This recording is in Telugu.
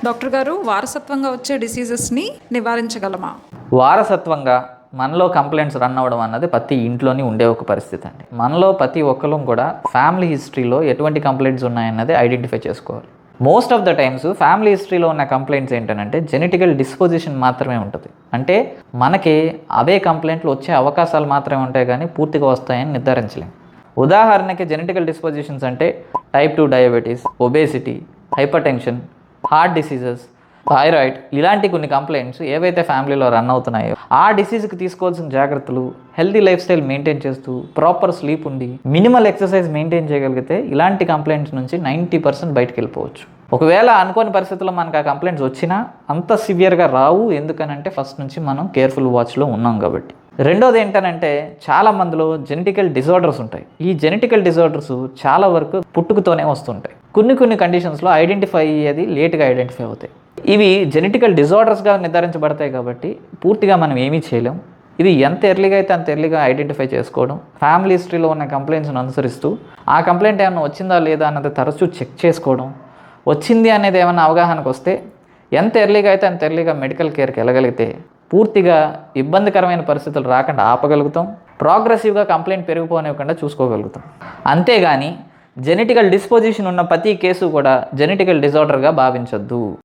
డాక్టర్ గారు, వారసత్వంగా వచ్చే డిసీజెస్ని నివారించగలమా? వారసత్వంగా మనలో కంప్లైంట్స్ రన్ అవ్వడం అన్నది ప్రతి ఇంట్లోని ఉండే ఒక పరిస్థితి అండి. మనలో ప్రతి ఒక్కరు కూడా ఫ్యామిలీ హిస్టరీలో ఎటువంటి కంప్లైంట్స్ ఉన్నాయన్నది ఐడెంటిఫై చేసుకోవాలి. Most of the times family హిస్టరీలో ఉన్న కంప్లైంట్స్ ఏంటంటే జెనెటికల్ డిస్పోజిషన్ మాత్రమే ఉంటుంది. అంటే మనకి అవే కంప్లైంట్లు వచ్చే అవకాశాలు మాత్రమే ఉంటాయి, కానీ పూర్తిగా వస్తాయని నిర్ధారించలేము. ఉదాహరణకి జెనెటికల్ డిస్పోజిషన్స్ అంటే type 2 diabetes, obesity, hyper tension, heart diseases, thyroid, ఇలాంటి కొన్ని కంప్లైంట్స్ ఏవైతే ఫ్యామిలీలో రన్ అవుతున్నాయో ఆ డిసీజ్కి తీసుకోవాల్సిన జాగ్రత్తలు, హెల్తీ లైఫ్ స్టైల్ మెయింటైన్ చేస్తూ ప్రాపర్ స్లీప్ ఉండి మినిమల్ ఎక్సర్సైజ్ మెయింటైన్ చేయగలిగితే ఇలాంటి కంప్లైంట్స్ నుంచి 90% బయటకు వెళ్ళిపోవచ్చు. ఒకవేళ అనుకోని పరిస్థితుల్లో మనకు ఆ కంప్లైంట్స్ వచ్చినా అంత సివియర్గా రావు. ఎందుకనంటే ఫస్ట్ నుంచి మనం కేర్ఫుల్ వాచ్లో ఉన్నాం కాబట్టి. రెండోది ఏంటనంటే చాలా మందిలో జెనెటికల్ డిజార్డర్స్ ఉంటాయి. ఈ జెనెటికల్ డిజార్డర్స్ చాలా వరకు పుట్టుకతోనే వస్తుంటాయి. కొన్ని కండిషన్స్లో ఐడెంటిఫై అయ్యేది లేట్గా ఐడెంటిఫై అవుతాయి. ఇవి జెనెటికల్ డిజార్డర్స్గా నిర్ధారించబడతాయి కాబట్టి పూర్తిగా మనం ఏమీ చేయలేం. ఇది ఎంత ఎర్లీగా అయితే అంత ఎర్లీగా ఐడెంటిఫై చేసుకోవడం, ఫ్యామిలీ హిస్టరీలో ఉన్న కంప్లైంట్స్ని అనుసరిస్తూ ఆ కంప్లైంట్ ఏమైనా వచ్చిందా లేదా అన్నది తరచూ చెక్ చేసుకోవడం, వచ్చింది అనేది ఏమైనా అవగాహనకు వస్తే ఎంత ఎర్లీగా అయితే అంత ఎర్లీగా మెడికల్ కేర్కి వెళ్ళగలిగితే పూర్తిగా ఇబ్బందికరమైన పరిస్థితులు రాకుండా ఆపగలుగుతాం. ప్రోగ్రెసివ్గా కంప్లైంట్ పెరిగిపోనివ్వకుండా చూసుకోగలుగుతాం. అంతేగాని జెనెటికల్ డిస్పోజిషన్ ఉన్న ప్రతి కేసు కూడా జెనెటికల్ డిజార్డర్గా భావించొద్దు.